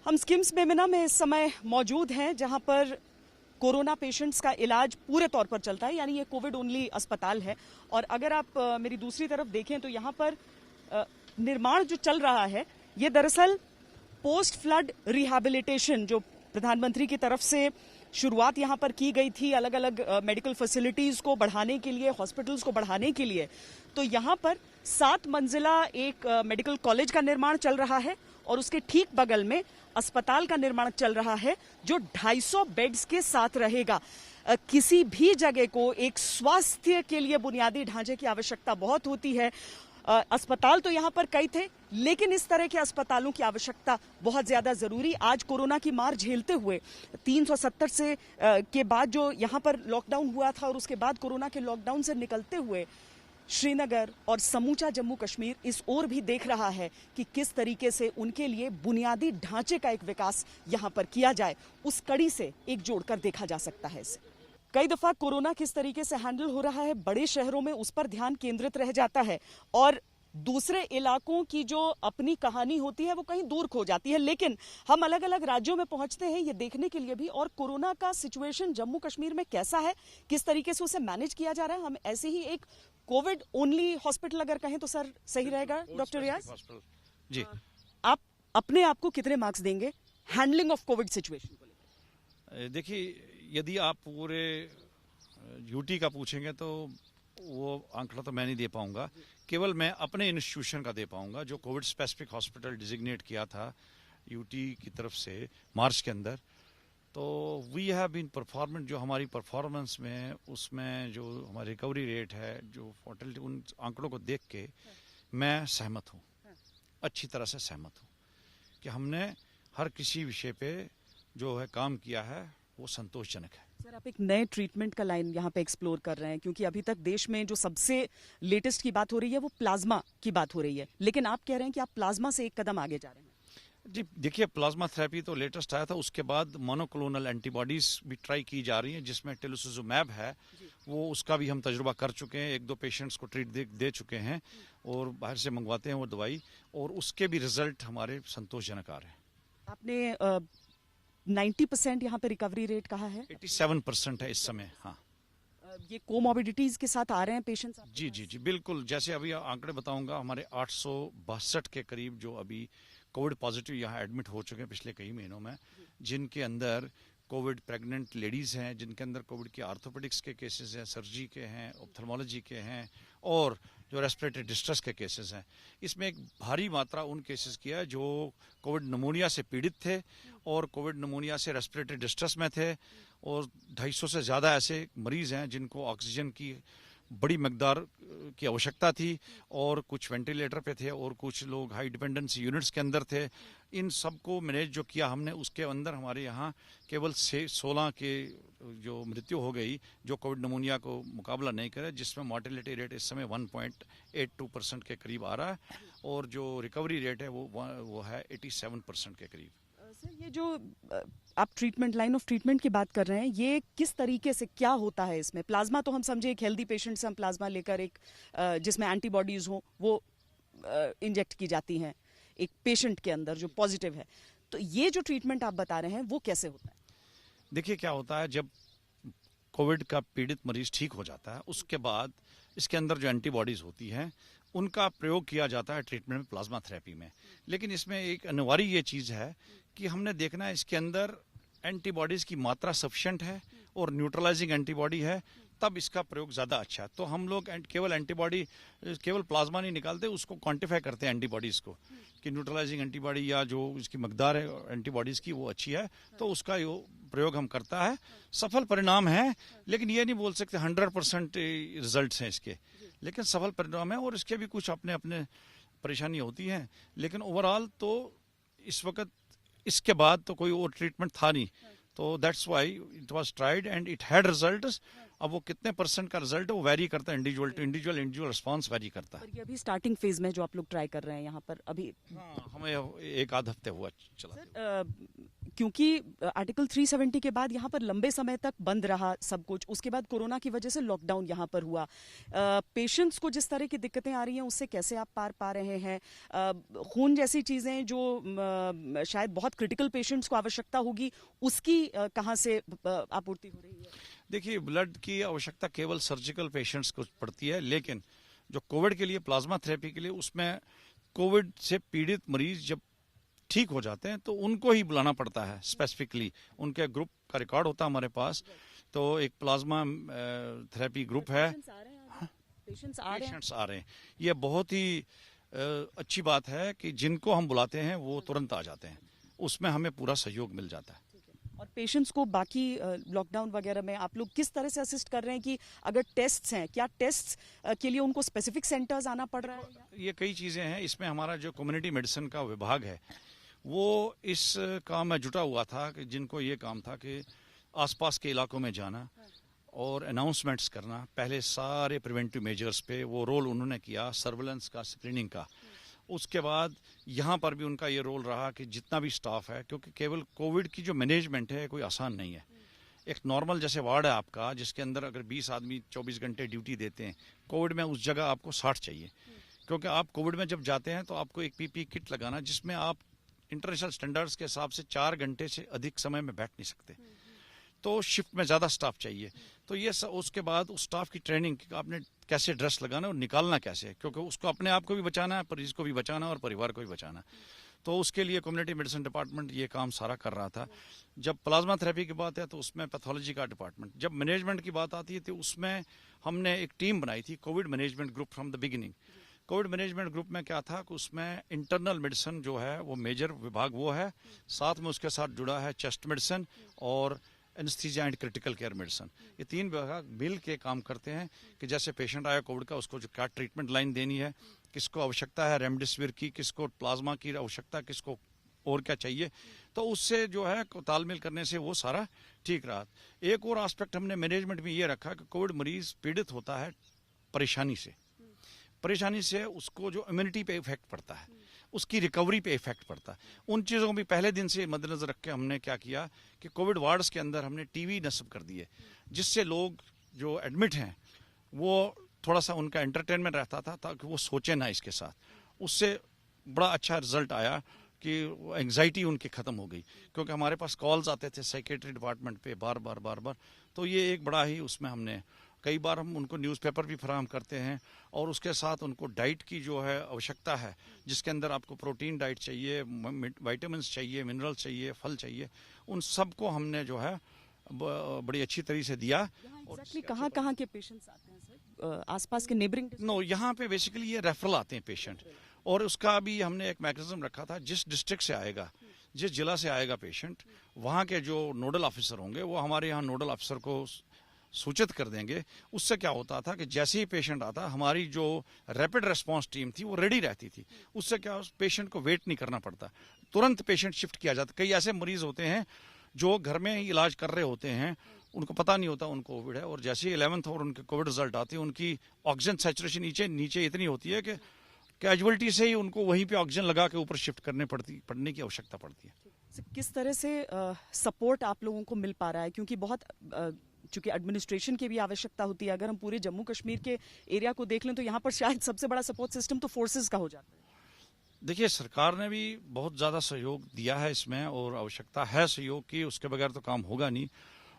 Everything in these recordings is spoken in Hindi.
हम स्किम्स बेमिना में इस समय मौजूद हैं जहां पर कोरोना पेशेंट्स का इलाज पूरे तौर पर चलता है, यानी ये कोविड ओनली अस्पताल है। और अगर आप मेरी दूसरी तरफ देखें तो यहाँ पर निर्माण जो चल रहा है ये दरअसल पोस्ट फ्लड रिहैबिलिटेशन जो प्रधानमंत्री की तरफ से शुरुआत यहाँ पर की गई थी अलग अलग मेडिकल फैसिलिटीज को बढ़ाने के लिए, हॉस्पिटल्स को बढ़ाने के लिए। तो यहाँ पर 7 मंजिला एक मेडिकल कॉलेज का निर्माण चल रहा है और उसके ठीक बगल में अस्पताल का निर्माण चल रहा है जो 250 बेड्स के साथ रहेगा। किसी भी जगह को एक स्वास्थ्य के लिए बुनियादी ढांचे की आवश्यकता बहुत होती है। अस्पताल तो यहाँ पर कई थे, लेकिन इस तरह के अस्पतालों की आवश्यकता बहुत ज्यादा जरूरी। आज कोरोना की मार झेलते हुए 370 से के बाद जो यहाँ पर लॉकडाउन हुआ था और उसके बाद कोरोना के लॉकडाउन से निकलते हुए श्रीनगर और समूचा जम्मू कश्मीर इस ओर भी देख रहा है कि किस तरीके से उनके लिए बुनियादी ढांचे का एक विकास यहाँ पर किया जाए। उस कड़ी से एक जोड़कर देखा जा सकता है इसे। कई दफा कोरोना किस तरीके से हैंडल हो रहा है बड़े शहरों में, उस पर ध्यान केंद्रित रह जाता है और दूसरे इलाकों की जो अपनी कहानी होती है वो कहीं दूर खो जाती है। लेकिन हम अलग अलग राज्यों में पहुंचते हैं ये देखने के लिए भी, और कोरोना का सिचुएशन जम्मू कश्मीर में कैसा है, किस तरीके से उसे मैनेज किया जा रहा है। हम ऐसे ही एक कोविड ओनली हॉस्पिटल अगर कहें तो सर सही रहेगा डॉक्टर रियाज जी, आप अपने आप को कितने मार्क्स देंगे हैंडलिंग ऑफ कोविड सिचुएशन को लेकर? देखिए, यदि आप पूरे यूटी का पूछेंगे तो वो आंकड़ा तो मैं नहीं दे पाऊंगा, केवल मैं अपने इंस्टीट्यूशन का दे पाऊंगा जो कोविड स्पेसिफिक हॉस्पिटल डिजिग्नेट किया था यूटी की तरफ से मार्च के अंदर। तो वी हैव बीन परफॉर्मेंट, जो हमारी परफॉर्मेंस में उसमें जो हमारी रिकवरी रेट है, जो फॉर्टिलिटी, उन आंकड़ों को देख के मैं सहमत हूँ, अच्छी तरह से सहमत हूँ कि हमने हर किसी विषय पे जो है काम किया है वो संतोषजनक है। सर, आप एक नए ट्रीटमेंट का लाइन यहाँ पे एक्सप्लोर कर रहे हैं, क्योंकि अभी तक देश में जो सबसे लेटेस्ट की बात हो रही है वो प्लाज्मा की बात हो रही है, लेकिन आप कह रहे हैं कि आप प्लाज्मा से एक कदम आगे जा रहे हैं। जी देखिए, प्लाज्मा थेरेपी तो लेटेस्ट आया था, उसके बाद मोनोक्लोनल एंटीबॉडीज भी ट्राई की जा रही हैं जिसमें टेलिसुजुमैब है, वो उसका भी हम तजुर्बा कर चुके हैं, 1-2 पेशेंट्स को ट्रीट दे चुके हैं और बाहर से मंगवाते हैं वो दवाई, और उसके भी रिजल्ट हमारे संतोषजनक आ रहे हैं। आपने 90% यहाँ पे रिकवरी रेट कहा है, 87% है इस समय। हाँ, ये कोमॉर्बिडिटीज के साथ आ रहे हैं पेशेंट्स? जी जी जी बिल्कुल। जैसे अभी आंकड़े बताऊंगा, हमारे 862 के करीब जो अभी कोविड पॉजिटिव यहाँ एडमिट हो चुके हैं पिछले कई महीनों में, जिनके अंदर कोविड प्रेग्नेंट लेडीज हैं, जिनके अंदर कोविड के आर्थोपेडिक्स के केसेस हैं, सर्जरी के हैं, ऑप्थेल्मोलॉजी के हैं, और जो रेस्पिरेटरी डिस्ट्रेस के केसेस हैं। इसमें एक भारी मात्रा उन केसेस की है जो कोविड नमूनिया से पीड़ित थे और कोविड नमूनिया से रेस्पिरेटरी डिस्ट्रेस में थे, और 250 से ज़्यादा ऐसे मरीज हैं जिनको ऑक्सीजन की बड़ी मकदार की आवश्यकता थी, और कुछ वेंटिलेटर पे थे और कुछ लोग हाई डिपेंडेंसी यूनिट्स के अंदर थे। इन सबको मैनेज जो किया हमने, उसके अंदर हमारे यहाँ केवल 16 के जो मृत्यु हो गई जो कोविड नमूनिया को मुकाबला नहीं करे, जिसमें मॉर्टेलिटी रेट इस समय 1.82% के करीब आ रहा है, और जो रिकवरी रेट है वो है 87% के करीब। सर, ये जो आप ट्रीटमेंट, लाइन ऑफ ट्रीटमेंट की बात कर रहे हैं, ये किस तरीके से क्या होता है इसमें? प्लाज्मा तो हम समझे एक हेल्दी पेशेंट से हम प्लाज्मा लेकर एक जिसमें एंटीबॉडीज हो वो इंजेक्ट की जाती हैं एक पेशेंट के अंदर जो पॉजिटिव है, तो ये जो ट्रीटमेंट आप बता रहे हैं वो कैसे होता है? देखिए, क्या होता है, जब कोविड का पीड़ित मरीज ठीक हो जाता है उसके बाद इसके अंदर जो एंटीबॉडीज होती हैं उनका प्रयोग किया जाता है ट्रीटमेंट में, प्लाज्मा थेरेपी में। लेकिन इसमें एक अनिवार्य ये चीज़ है कि हमने देखना है इसके अंदर एंटीबॉडीज की मात्रा सफिशिएंट है और न्यूट्रलाइजिंग एंटीबॉडी है, तब इसका प्रयोग ज़्यादा अच्छा है। तो हम लोग केवल एंटीबॉडी, केवल प्लाज्मा नहीं निकालते, उसको क्वांटिफाई करते हैं एंटीबॉडीज़ को कि न्यूट्रलाइजिंग एंटीबॉडी या जो इसकी मकदार है एंटीबॉडीज़ की वो अच्छी है, तो उसका यो प्रयोग हम करता है। सफल परिणाम है, लेकिन ये नहीं बोल सकते 100% रिजल्ट हैं इसके, लेकिन सफल परिणाम है, और इसके भी कुछ अपने अपने परेशानी होती हैं। लेकिन ओवरऑल तो इस वक्त इसके बाद तो कोई और ट्रीटमेंट था नहीं, तो that's why it was tried and it had results. अब वो कितने % का रिजल्ट है वो वेरी करता है, individual to individual response vary करता है। पर ये अभी स्टार्टिंग फेज में जो आप लोग ट्राई कर रहे हैं यहाँ पर अभी? हाँ, हमें 1 आध हफ्ते हुआ चला। सर, क्योंकि आर्टिकल 370 के बाद यहाँ पर लंबे समय तक बंद रहा सब कुछ, उसके बाद कोरोना की वजह से लॉकडाउन यहाँ पर हुआ, पेशेंट्स को जिस तरह की दिक्कतें आ रही हैं उससे कैसे आप पार पा रहे हैं? खून जैसी चीज़ें जो शायद बहुत क्रिटिकल पेशेंट्स को आवश्यकता होगी, उसकी कहाँ से आपूर्ति हो रही है? देखिए, ब्लड की आवश्यकता केवल सर्जिकल पेशेंट्स को पड़ती है, लेकिन जो कोविड के लिए प्लाज्मा थेरेपी के लिए, उसमें कोविड से पीड़ित मरीज जब ठीक हो जाते हैं तो उनको ही बुलाना पड़ता है स्पेसिफिकली। उनके ग्रुप का रिकॉर्ड होता है हमारे पास, तो एक प्लाज्मा थेरेपी ग्रुप है। पेशेंट्स आ रहे हैं। ये बहुत ही अच्छी बात है कि जिनको हम बुलाते हैं वो तुरंत आ जाते हैं, उसमें हमें पूरा सहयोग मिल जाता है। और पेशेंट्स को बाकी लॉकडाउन वगैरह में आप लोग किस तरह से असिस्ट कर रहे हैं कि अगर टेस्ट्स हैं, क्या टेस्ट्स के लिए उनको स्पेसिफिक सेंटर्स आना पड़ रहा है? ये कई चीज़ें हैं। इसमें हमारा जो कम्युनिटी मेडिसिन का विभाग है वो इस काम में जुटा हुआ था कि जिनको ये काम था कि आसपास के इलाकों में जाना और अनाउंसमेंट्स करना। पहले सारे प्रिवेंटिव मेजर्स पे वो रोल उन्होंने किया, सर्विलेंस का, स्क्रीनिंग का। उसके बाद यहाँ पर भी उनका ये रोल रहा कि जितना भी स्टाफ है, क्योंकि केवल कोविड की जो मैनेजमेंट है कोई आसान नहीं है। एक नॉर्मल जैसे वार्ड है आपका, जिसके अंदर अगर 20 आदमी 24 घंटे ड्यूटी देते हैं, कोविड में उस जगह आपको 60 चाहिए। क्योंकि आप कोविड में जब जाते हैं तो आपको एक पीपी किट लगाना, जिसमें आप इंटरनेशनल स्टैंडर्ड्स के हिसाब से 4 घंटे से अधिक समय में बैठ नहीं सकते, तो शिफ्ट में ज़्यादा स्टाफ चाहिए। तो ये उसके बाद उस स्टाफ की ट्रेनिंग, आपने कैसे ड्रेस लगाना और निकालना कैसे, क्योंकि उसको अपने आप को भी बचाना है, मरीज को भी बचाना है और परिवार को भी बचाना है। तो उसके लिए कम्युनिटी मेडिसिन डिपार्टमेंट ये काम सारा कर रहा था। जब प्लाज्मा थेरेपी की बात है तो उसमें पैथोलॉजी का डिपार्टमेंट। जब मैनेजमेंट की बात आती है तो उसमें हमने एक टीम बनाई थी, Covid management group from the beginning. Covid management group में क्या था कि उसमें इंटरनल मेडिसिन जो है वो मेजर विभाग वो है, साथ में उसके साथ जुड़ा है चेस्ट मेडिसिन और anaesthesia and critical care medicine. ये 3 विभाग मिल के काम करते हैं कि जैसे पेशेंट आया कोविड का, उसको जो क्या ट्रीटमेंट लाइन देनी है, किसको आवश्यकता है रेमडेसिविर की, किसको प्लाज्मा की आवश्यकता, किसको और क्या चाहिए, तो उससे जो है तालमेल करने से वो सारा ठीक रहा। एक और एस्पेक्ट हमने मैनेजमेंट में ये रखा कि कोविड मरीज पीड़ित होता है परेशानी से उसको जो इम्यूनिटी पे इफेक्ट पड़ता है, उसकी रिकवरी पे इफेक्ट पड़ता है। उन चीज़ों को भी पहले दिन से मद्देनजर रख के हमने क्या किया कि कोविड वार्ड्स के अंदर हमने टीवी नस्ब कर दिए, जिससे लोग जो एडमिट हैं वो थोड़ा सा उनका एंटरटेनमेंट रहता था ताकि वो सोचे ना इसके साथ। उससे बड़ा अच्छा रिजल्ट आया कि एंग्जाइटी उनकी ख़त्म हो गई, क्योंकि हमारे पास कॉल्स आते थे साइकेट्री डिपार्टमेंट पे बार बार। तो ये एक बड़ा ही उसमें हमने कई बार हम उनको न्यूज़पेपर भी फराहम करते हैं और उसके साथ उनको डाइट की जो है आवश्यकता है, जिसके अंदर आपको प्रोटीन डाइट चाहिए, विटामिन चाहिए, मिनरल चाहिए, फल चाहिए, उन सब को हमने जो है बड़ी अच्छी तरीके से दिया। एग्जैक्टली कहाँ के पेशेंट्स आते हैं सर? आसपास के नेबरिंग? नो, यहाँ पे बेसिकली ये रेफरल आते हैं पेशेंट, और उसका भी हमने एक मैकेनिज्म रखा था, जिस डिस्ट्रिक्ट से आएगा, जिस जिला से आएगा पेशेंट, वहाँ के जो नोडल ऑफिसर होंगे वो हमारे यहाँ नोडल ऑफिसर को सूचित कर देंगे। उससे क्या होता था कि जैसे ही पेशेंट आता, हमारी जो रैपिड रेस्पॉन्स टीम थी वो रेडी रहती थी। उससे क्या, उस पेशेंट को वेट नहीं करना पड़ता, तुरंत पेशेंट शिफ्ट किया जाता। कई ऐसे मरीज होते हैं जो घर में ही इलाज कर रहे होते हैं, उनको पता नहीं होता उनको कोविड है, और जैसे ही 11th और उनके कोविड रिजल्ट आते हैं, उनकी ऑक्सीजन सैचुरेशन नीचे इतनी होती है कि कैजुअलिटी से ही उनको वहीं पे ऑक्सीजन लगा के ऊपर शिफ्ट पड़ने की आवश्यकता पड़ती है। किस तरह से सपोर्ट आप लोगों को मिल पा रहा है? क्योंकि बहुत चूंकि एडमिनिस्ट्रेशन की भी आवश्यकता होती है। अगर हम पूरे जम्मू कश्मीर के एरिया को देख लें तो यहाँ पर शायद सबसे बड़ा सपोर्ट सिस्टम तो फोर्सेस का हो जाता है। देखिए, सरकार ने भी बहुत ज़्यादा सहयोग दिया है इसमें, और आवश्यकता है सहयोग की, उसके बगैर तो काम होगा नहीं।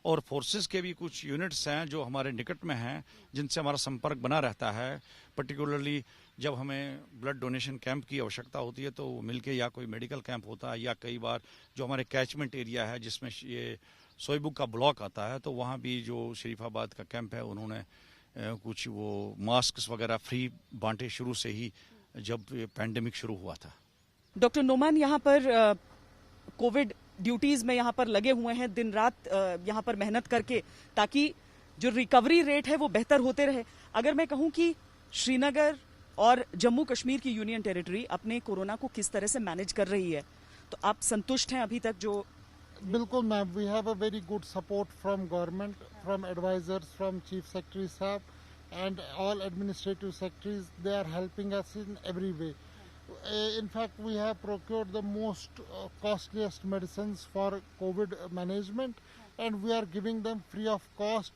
और फोर्सेस के भी कुछ यूनिट्स हैं जो हमारे निकट में हैं, जिनसे हमारा संपर्क बना रहता है। पर्टिकुलरली जब हमें ब्लड डोनेशन कैंप की आवश्यकता होती है तो वो मिलके, या कोई मेडिकल कैंप होता है, या कई बार जो हमारे कैचमेंट एरिया है जिसमें ये सोईबुक का ब्लॉक आता है, तो वहाँ भी जो शरीफाबाद का कैंप है, उन्होंने कुछ वो मास्क वगैरह फ्री बांटे शुरू से ही, जब पैंडेमिक शुरू हुआ था। डॉक्टर नोमान यहाँ पर कोविड ड्यूटीज में यहाँ पर लगे हुए हैं, दिन रात यहाँ पर मेहनत करके, ताकि जो रिकवरी रेट है वो बेहतर होते रहे। अगर मैं कहूँ कि श्रीनगर और जम्मू कश्मीर की यूनियन टेरिटरी अपने कोरोना को किस तरह से मैनेज कर रही है, तो आप संतुष्ट हैं अभी तक? जो बिल्कुल ma'am, we have a very good support from government, from advisers, from chief secretary साहब and all administrative secretaries. They are helping us in every way. In fact, we have procured the most costliest medicines for COVID management, and we are giving them free of cost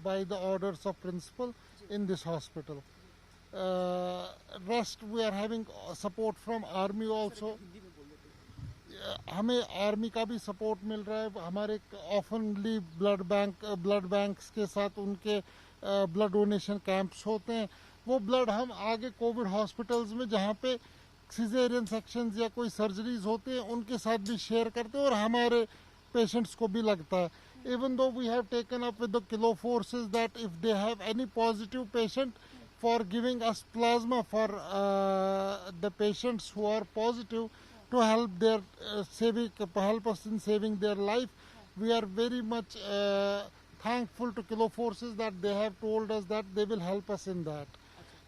by the orders of principal in this hospital. Rest, we are having support from army also. हमें आर्मी का भी सपोर्ट मिल रहा है. हमारे ऑफनली ब्लड बैंक्स के साथ उनके ब्लड डोनेशन कैंप्स होते हैं. वो ब्लड हम आगे कोविड हॉस्पिटल्स में जहाँ पे सिजेरियन सेक्शंस या कोई सर्जरीज होते हैं उनके साथ भी शेयर करते हैं और हमारे पेशेंट्स को भी लगता है. Even though we have taken up with the kilo forces that if they have any positive patient, for giving us plasma for the patients who are positive to help their help us in saving their life. We are very much thankful to kilo forces that they have told us that they will help us in that.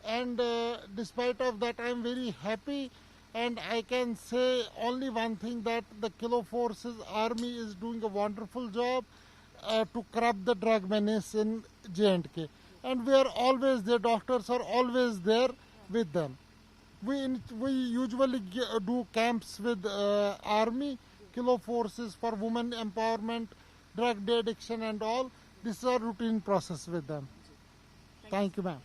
And despite of that, I am very happy, and I can say only one thing, that the Kilo Forces Army is doing a wonderful job to curb the drug menace in J&K. And we are always, their doctors are always there with them. We usually do camps with Army, Kilo Forces for women empowerment, drug addiction and all. This is our routine process with them. Thank you, ma'am.